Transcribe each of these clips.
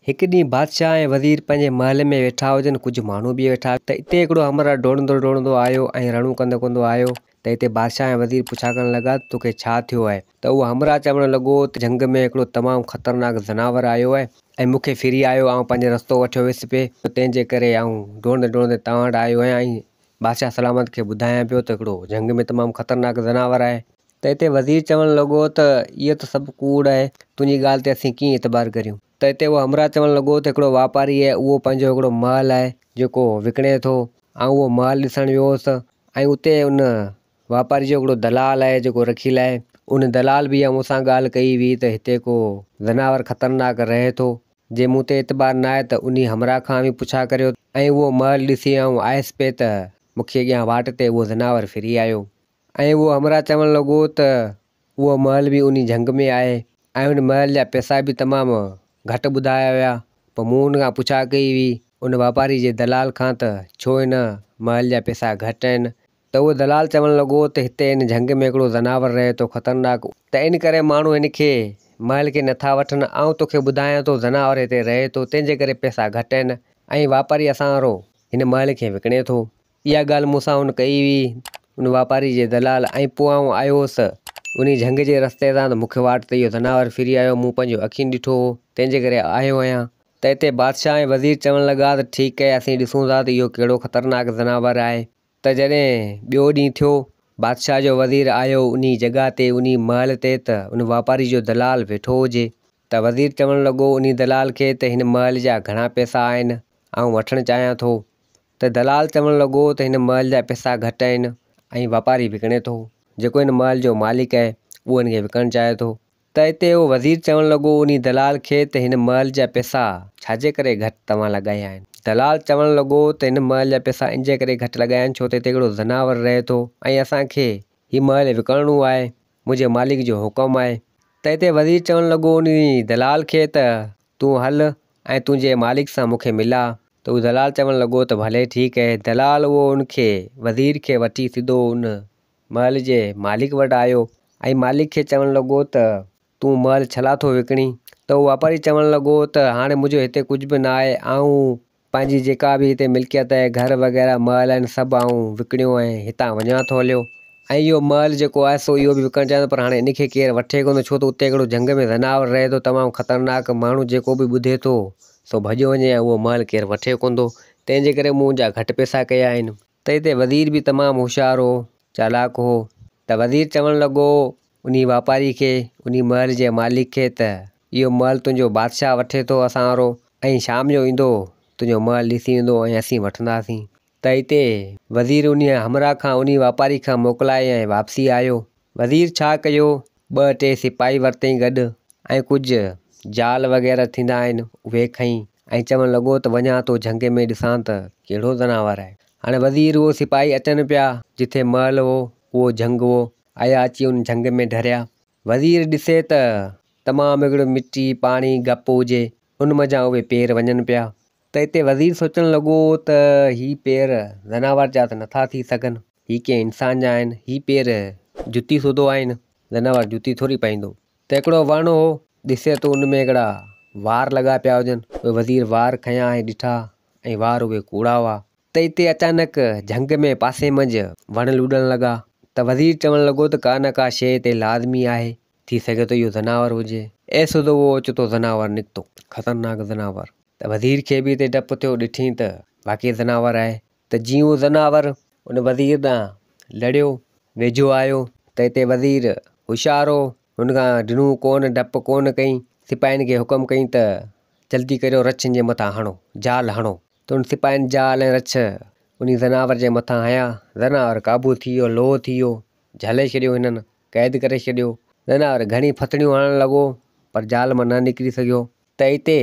एक ॾींहुं बादशाह ऐं वज़ीर पंहिंजे महल में वेठा हुजनि, कुझु माण्हू बि वेठा त हिते हिकिड़ो हमराह डोड़ंदो आयो ऐं रणू कंदो आयो। त हिते बादशाह ऐं वज़ीर पुछा करण लॻा तोखे छा थियो आहे। त उहो हमराह चवणु लॻो त जंग में हिकिड़ो तमामु ख़तरनाक ज़नावर आयो आहे ऐं मूंखे फिरी आयो, ऐं पंहिंजो रस्तो वठियो वियुसि पिए, तंहिंजे करे आउं डोड़ंदे तव्हां वटि आयो आहियां ऐं बादशाह सलामत खे ॿुधायां पियो त हिकिड़ो जंग में तमामु ख़तरनाक ज़नावर आहे। त हिते वज़ीर चवणु लॻो त इहो त सभु कूड़ आहे, तुंहिंजी ॻाल्हि ते असीं कीअं एतबार करियूं। त हिते उहो हमराह चवणु लॻो त हिकिड़ो वापारी आहे, उहो पंहिंजो हिकिड़ो महल आहे जेको विकिणे थो, ऐं उहो महल ॾिसणु वियो हुउसि ऐं उते उन वापारी जो हिकिड़ो दलाल आहे जेको रखियलु आहे। उन दलाल बि मूंसां ॻाल्हि कई हुई त हिते को ज़नावर ख़तरनाक रहे थो, जे मूं ते एतबार न आहे त उन हमराह खां बि पुछा करियो। ऐं उहो महल ॾिसी आयुसि पिए त मूंखे अॻियां वाट ते उहो ज़नावर फिरी आयो। ऐं उहो हमराह चवणु लॻो त उहो महल बि उन जंग में आहे ऐं उन महल जा पैसा बि तमामु घटि ॿुधाया विया। पोइ मूं उन खां पुछा कई हुई उन वापारी जे दलाल खां त छो हिन महल जा पैसा घटि आहिनि। त उहो दलाल चवणु लॻो त हिते हिन जंग में हिकिड़ो ज़नावर रहे थो ख़तरनाक, त इन करे माण्हू हिन खे महल खे नथा वठनि। ऐं तोखे ॿुधायां थो ज़नावर हिते रहे थो, तंहिंजे करे पैसा घटि आहिनि ऐं वापारी असां वारो हिन महल खे विकिणे थो। इहा ॻाल्हि मूंसां हुन कई हुई उन वापारी जे दलाल। ऐं पोइ आउं आयो हुउसि उन जंग जे रस्ते तां, त मूंखे वाट ते इहो ज़नावर फिरी आयो, मूं पंहिंजो अखियुनि ॾिठो हो, तंहिंजे करे आयो आहियां। त हिते बादशाह ऐं वज़ीर चवणु लॻा त ठीकु आहे, असीं ॾिसूं था त इहो कहिड़ो ख़तरनाक ज़नावर आहे। त जॾहिं ॿियो ॾींहुं थियो, बादशाह जो वज़ीर आयो उन जॻह ते, उन महल ते, त उन वापारी जो दलाल वेठो हुजे। त वज़ीर चवणु लॻो उन दलाल खे त हिन महल जा घणा पैसा आहिनि, ऐं वठणु चाहियां थो। त दलाल चवणु लॻो त हिन महल जा पैसा घटि आहिनि ऐं वापारी विकिणे थो, जेको हिन महल जो मालिक आहे उहो हिन खे विकिणणु चाहे थो। त हिते उहो वज़ीर चवणु लॻो उन दलाल खे त हिन महल जा पैसा छाजे करे घटि तव्हां लॻाया आहिनि। दलाल चवणु लॻो त हिन महल जा पैसा इन जे करे घटि लॻाया आहिनि छो त हिते हिकिड़ो ज़नावर रहे थो ऐं असांखे हीउ महल विकिणणो आहे, मुंहिंजे मालिक जो हुकुम आहे। त हिते वज़ीर चवणु लॻो उन दलाल खे त तूं हल ऐं तुंहिंजे मालिक सां मूंखे मिला। त उहो दलाल चवणु लॻो त भले ठीकु आहे। दलाल उहो उनखे वज़ीर खे वठी सिधो उन महल जे मालिक वटि आयो ऐं मालिक खे चवणु लॻो त तूं महल छला थो विकिणी। त उहो वापारी चवणु लॻो त हाणे मुंहिंजो हिते कुझु बि न आहे, ऐं पंहिंजी जेका बि हिते मिल्कियत आहे, घर वग़ैरह महल आहिनि, सभु आउं विकिणियो ऐं हितां वञा थो हलियो। ऐं इहो महल जेको आहे सो इहो बि विकिणणु चाहियां थो, पर हाणे इन खे केरु वठे कोन, छो त उते हिकिड़ो जंग में ज़नावर रहे थो तमामु ख़तरनाक, माण्हू जेको बि ॿुधे थो सो भॼियो वञे ऐं उहो महल केरु वठे कोन थो, तंहिंजे करे मुंहिंजा घटि पैसा कया आहिनि। त हिते वज़ीर बि तमामु होशियारु हो, चालाक हो। त वज़ीर चवणु लॻो उन वापारी खे, उन महल जे मालिक खे त इहो महल तुंहिंजो बादशाह वठे थो असां वारो, ऐं शाम जो ईंदो तुंहिंजो महल ॾिसी वेंदो ऐं असीं वठंदासीं। त हिते वज़ीर उन हमराह खां उन वापारी खां मोकिलाए ऐं वापसी आयो। वज़ीर छा कयो, 2-3 सिपाही वरितईं गॾु ऐं कुझु जाल वग़ैरह थींदा आहिनि उहे खईं ऐं चवणु लॻो त वञा थो जंग में ॾिसां त कहिड़ो ज़नावर आहे। हाणे वज़ीर उहो सिपाही अचनि पिया जिथे महल हो, उहो जंग हो, आया अची उन जंग में ढरिया। वज़ीर ॾिसे त तमामु हिकिड़ो मिटी पाणी गप हुजे, उन मज़ा उहे पेर वञनि पिया। त हिते वज़ीर सोचणु लॻो त हीअ पेर ज़नावर जा त नथा थी सघनि, हीअ कंहिं इंसान जा आहिनि, हीअ पेर जुती सूधो आहिनि, ज़नावर जुती थोरी पाईंदो। त हिकिड़ो वणु हो, ॾिसे त उन में हिकिड़ा वार लॻा पिया हुजनि। उहे वज़ीर वार खयां ऐं ॾिठा ऐं वार उहे कूड़ा हुआ। त हिते अचानक जंग में पासे मंझि वण लुॾणु लॻा। त वज़ीर चवणु लॻो त का न का शइ हिते लाज़मी आहे, थी सघे थो इहो ज़नावर हुजे। सिधो उहो ओचितो ज़नावर निकितो, ख़तरनाक ज़नावर। त वज़ीर खे बि हिते डपु थियो, ॾिठी त वाक़ई ज़नावर आहे। त जीअं उहो ज़नावर उन वज़ीर ॾांहुं लड़ियो, वेझो आयो, त हिते वज़ीर होशियारु हो, हुन खां ॾिनो कोन, डपु कोन कईं। सिपाहियुनि खे हुकुम कईं त जल्दी करियो, रछनि जे मथां हणो, जाल हणो। त उन सिपाहियुनि जाल ऐं रछ उन ज़नावर जे मथां हयां। ज़नावर क़ाबू थी वियो, लोहो थी वियो, झले छॾियो, हिननि क़ैद करे छॾियो। ज़नावर घणी फतड़ियूं हणणु लॻो पर जाल मां न निकिरी सघियो। त हिते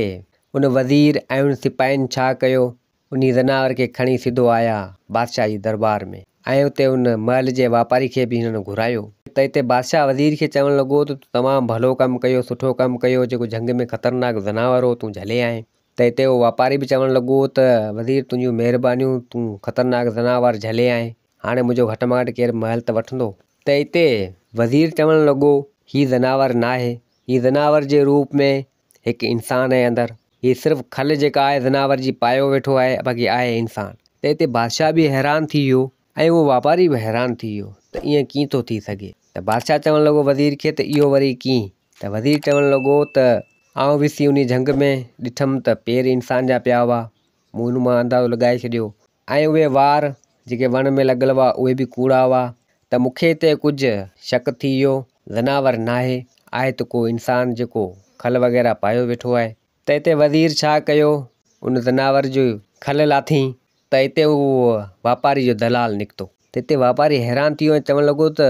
उन वज़ीर ऐं उन सिपाहियुनि छा कयो, उन ज़नावर खे खणी सिधो आया बादशाह जी दरबार में ऐं उते उन महल जे वापारी खे बि हिननि घुरायो। त हिते बादशाह वज़ीर खे चवणु लॻो त तमामु भलो कमु कयो, सुठो कमु कयो, जेको जंग में ख़तरनाक ज़नावर हो तूं झले आहीं। त हिते उहो वापारी बि चवणु लॻो त वज़ीर तुंहिंजियूं महिरबानियूं, तूं ख़तरनाक ज़नावर झले आहीं, हाणे मुंहिंजो घटि में घटि केरु महल त वठंदो। त हिते वज़ीर चवणु लॻो हीउ ज़नावर न आहे, हीउ ज़नावर जे रूप में हिकु इंसानु आहे अंदरि, हीअ सिर्फ़ु खल जेका आहे ज़नावर जी पायो वेठो आहे, बाक़ी आहे इंसानु। त हिते बादशाह बि हैरान थी वियो ऐं उहो वापारी बि हैरान थी वियो त ईअं कीअं थो थी सघे। त बादशाह चवणु लॻो वज़ीर खे त इहो वरी कीअं? त वज़ीर चवणु लॻो त आउं विसी उन झंग में ॾिठमि त पेर इंसान जा पिया हुआ। मूं हुन मां अंदाज़ो लॻाए छॾियो ऐं उहे वार जेके वण में लॻल हुआ उहे बि कूड़ा हुआ। त मूंखे हिते कुझु शक थी वियो, ज़नावर नाहे, आहे त को इंसानु जेको खल वग़ैरह पायो वेठो आहे। त हिते वज़ीर छा कयो, उन ज़नावर जो खल लाथी त हिते उहो वापारी जो दलाल निकितो। त हिते वापारी हैरान थी वियो ऐं चवणु लॻो त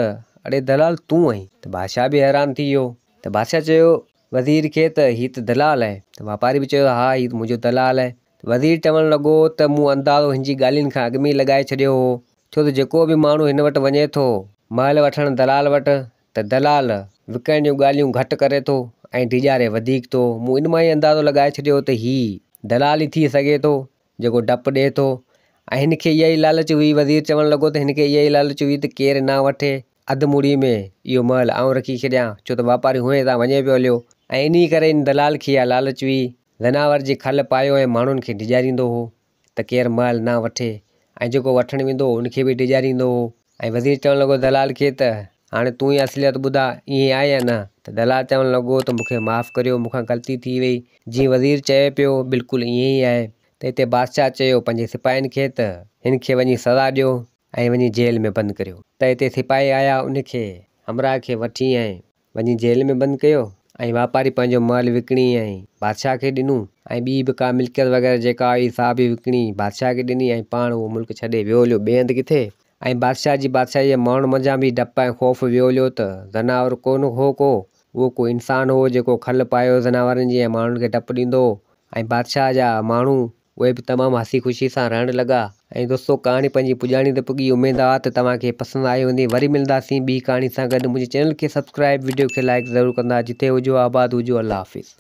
अड़े दलाल तूं आहीं? त बादशाह बि हैरान थी वियो। त बादशाह चयो वज़ीर खे त हीअ त दलाल आहे। त वापारी बि चयो हा हीअ त मुंहिंजो दलाल आहे। वज़ीर चवणु लॻो त मूं अंदाज़ो हिन जी ॻाल्हियुनि खां अॻु में ई लॻाए छॾियो हो, छो त जेको बि माण्हू हिन वटि वञे थो महल वठणु दलाल वटि, त दलाल विकण जूं ॻाल्हियूं घटि करे थो ऐं ॾिॼारे वधीक थो। मूं इन मां ई अंदाज़ो लॻाए छॾियो त हीउ दलाल ई थी सघे थो जेको डपु ॾिए थो। ऐं हिनखे इहा ई लालच हुई, वज़ीर चवणु लॻो त हिनखे इहा ई लालच हुई त केरु न वठे, अधु मूड़ी में इहो महल आउं रखी छॾियां, छो त वापारी हुए तां वञे पियो हलियो। ऐं इन करे इन दलाल खे इहा लालच हुई, ज़नावर जी खल पायो ऐं माण्हुनि खे ॾिॼारींदो हो त केरु महल न वठे, ऐं जेको वठणु वेंदो उनखे बि ॾिॼारींदो हो। ऐं वज़ीर चवणु लॻो दलाल खे त हाणे तूं ई असलियत ॿुधा, ईअं आहे या न? त दलाल चवणु लॻो त मूंखे माफ़ु करियो, मूंखां ग़लती थी वई, जीअं वज़ीर चए पियो बिल्कुलु ईअं ई आहे। त हिते बादशाह चयो पंहिंजे सिपाहियुनि खे त हिनखे वञी सज़ा ॾियो ऐं वञी जेल में बंदि करियो। त हिते सिपाही आया, उनखे हमराह खे वठी ऐं वञी जेल में बंदि कयो। ऐं वापारी पंहिंजो महल विकिणी ऐं बादशाह खे ॾिनो ऐं ॿी बि का मिल्कियत वग़ैरह जेका हुई सा बि विकिणी बादशाह खे ॾिनी ऐं पाण उहो मुल्क छॾे वियो हलियो ॿिए हंधि किथे। ऐं बादशाह जी बादशाहीअ माण्हुनि मंझां बि डप ऐं ख़ौफ़ वियो हलियो त ज़नावर कोन हो को इंसानु हो जेको खल पायो ज़नावरनि जी ऐं माण्हुनि खे डपु ॾींदो। ऐं बादशाह जा माण्हू उहे बि तमामु हसी ख़ुशी सां रहणु लॻा। ऐं दोस्तो कहाणी पंहिंजी पुॼाणी ते पुॼी, उमेदु आहे त तव्हांखे पसंदि आई हूंदी। वरी मिलंदासीं ॿी कहाणी सां गॾु। मुंहिंजे चैनल खे सब्सक्राइब, वीडियो खे लाइक ज़रूरु कंदा। जिते हुजो आबाद हुजो, अल्लाह हाफ़िज़।